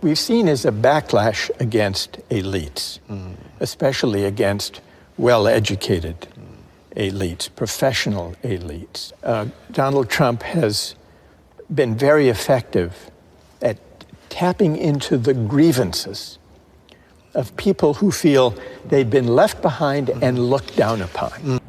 we've seen is a backlash against elites, especially against well-educated elites, professional elites. Donald Trump has been very effective at tapping into the grievances of people who feel they've been left behind and looked down upon.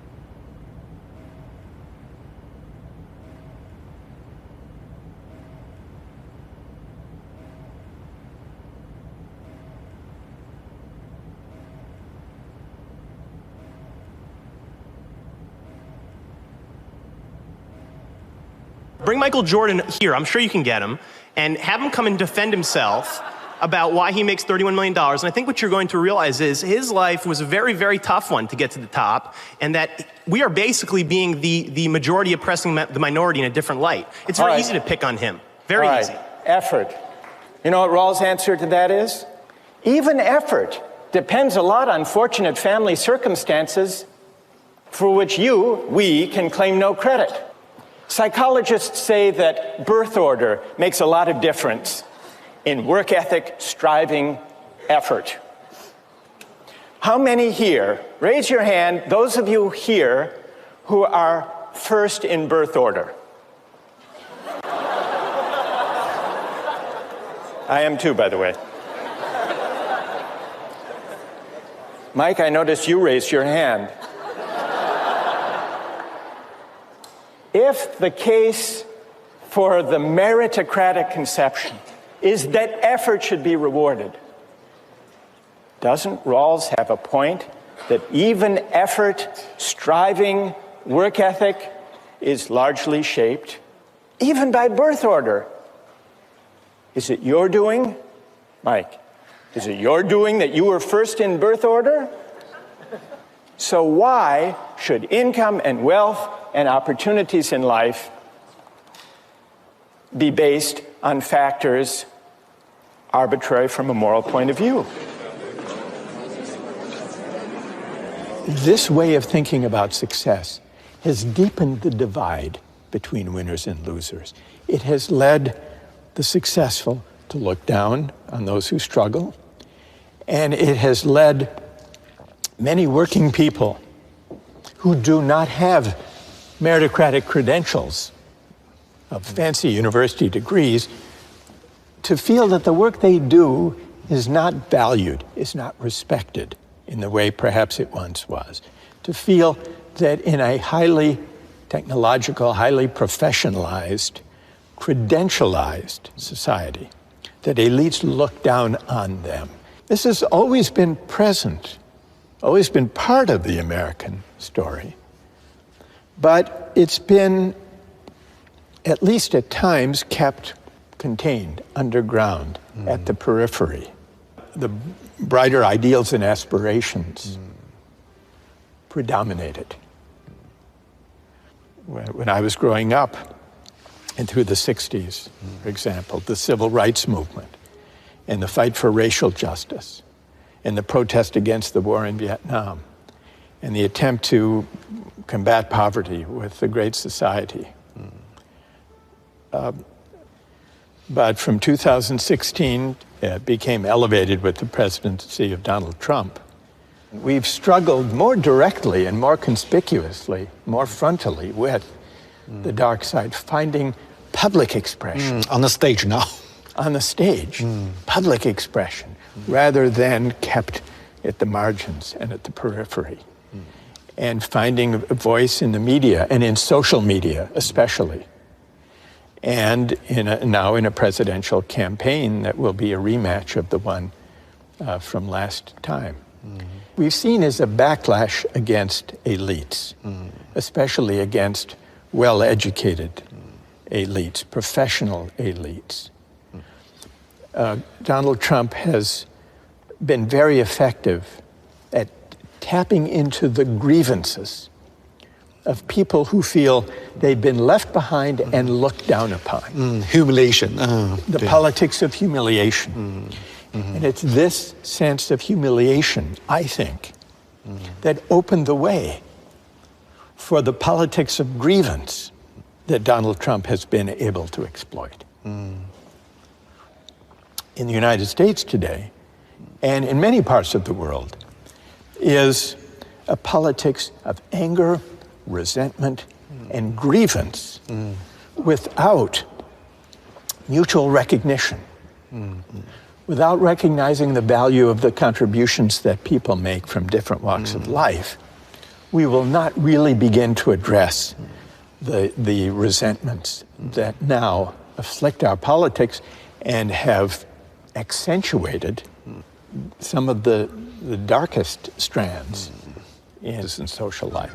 Bring Michael Jordan here, I'm sure you can get him, and have him come and defend himself about why he makes $31 million. And I think what you're going to realize is his life was a very, very tough one to get to the top, and that we are basically being the majority oppressing the minority in a different light. It's very easy to pick on him. Very easy. Effort. You know what Rawls' answer to that is? Even effort depends a lot on fortunate family circumstances for which we can claim no credit. Psychologists say that birth order makes a lot of difference in work ethic, striving, effort. How many here, raise your hand, those of you here who are first in birth order? I am too, by the way. Mike, I noticed you raised your hand. If the case for the meritocratic conception is that effort should be rewarded, doesn't Rawls have a point that even effort, striving, work ethic is largely shaped even by birth order? Is it your doing, Mike? Is it your doing that you were first in birth order? So why should income and wealth and opportunities in life be based on factors arbitrary from a moral point of view? This way of thinking about success has deepened the divide between winners and losers. It has led the successful to look down on those who struggle, and it has led many working people who do not have meritocratic credentials of fancy university degrees to feel that the work they do is not valued, is not respected in the way perhaps it once was. To feel that in a highly technological, highly professionalized, credentialized society, that elites look down on them. This has always been present, always been part of the American story. But it's been, at least at times, kept contained underground at the periphery. The brighter ideals and aspirations predominated. When I was growing up, and through the 60s, for example, the civil rights movement, and the fight for racial justice, and the protest against the war in Vietnam, and the attempt to combat poverty with the Great Society. But from 2016, it became elevated with the presidency of Donald Trump. We've struggled more directly and more conspicuously, more frontally with the dark side, finding public expression. On the stage now. On the stage, public expression, rather than kept at the margins and at the periphery. And finding a voice in the media, and in social media especially. And now in a presidential campaign that will be a rematch of the one from last time. We've seen as a backlash against elites, especially against well-educated elites, professional elites. Donald Trump has been very effective at tapping into the grievances of people who feel they've been left behind and looked down upon. Humiliation. The politics of humiliation. And it's this sense of humiliation, I think, that opened the way for the politics of grievance that Donald Trump has been able to exploit. in the United States today, and in many parts of the world, is a politics of anger, resentment, and grievance without mutual recognition, without recognizing the value of the contributions that people make from different walks of life. We will not really begin to address the resentments that now afflict our politics and have accentuated some of the darkest strands in social life.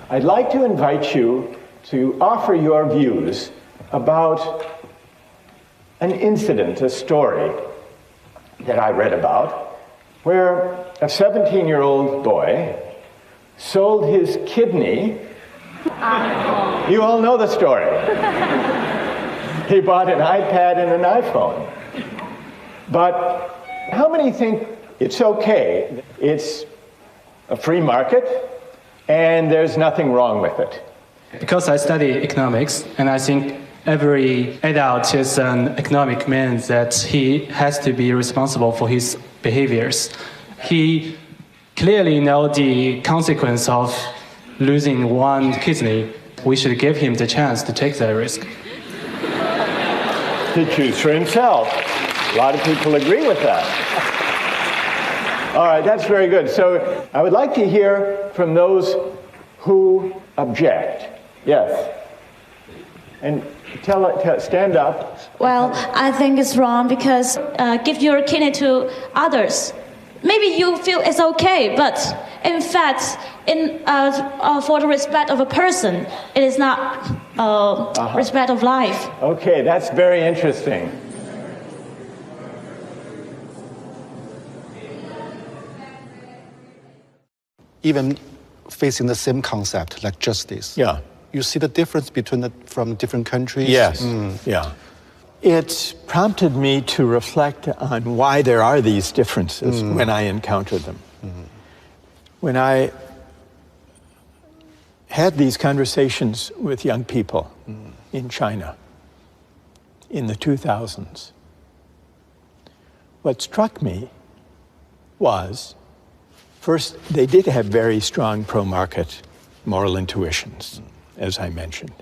I'd like to invite you to offer your views about an incident, a story that I read about, where a 17-year-old boy sold his kidney. You all know the story. He bought an iPad and an iPhone. But how many think it's okay? It's a free market, and there's nothing wrong with it. Because I study economics, and I think every adult is an economic man that he has to be responsible for his behaviors. He clearly knows the consequence of losing one kidney. We should give him the chance to take that risk. To choose for himself. A lot of people agree with that. All right, that's very good. So I would like to hear from those who object. Yes. And stand up. Well, I think it's wrong because give your kidney to others. Maybe you feel it's okay, but in fact, for the respect of a person, it is not respect of life. Okay, that's very interesting. Even facing the same concept like justice. Yeah. You see the difference from different countries? Yes, yeah. It's prompted me to reflect on why there are these differences when I encounter them. When I had these conversations with young people in China in the 2000s, what struck me was, first, they did have very strong pro-market moral intuitions, as I mentioned.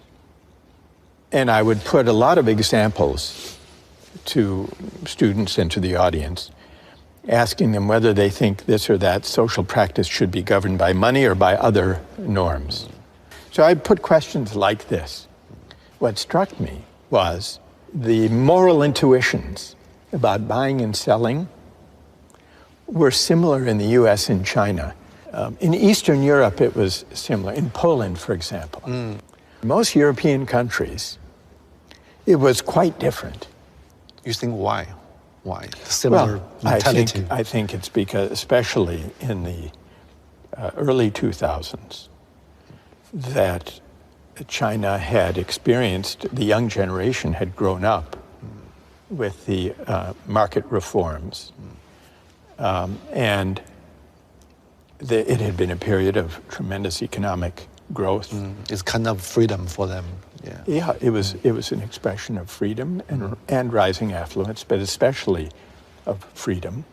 And I would put a lot of examples to students and to the audience, asking them whether they think this or that social practice should be governed by money or by other norms. So I put questions like this. What struck me was the moral intuitions about buying and selling were similar in the US and China. In Eastern Europe, it was similar. In Poland, for example. Most European countries, it was quite different. You think why? Why? Similar mentality? I think it's because, especially in the early 2000s, that China had experienced, the young generation had grown up with the market reforms. And it had been a period of tremendous economic growth. It's kind of freedom for them. Yeah, it was an expression of freedom and rising affluence, but especially of freedom.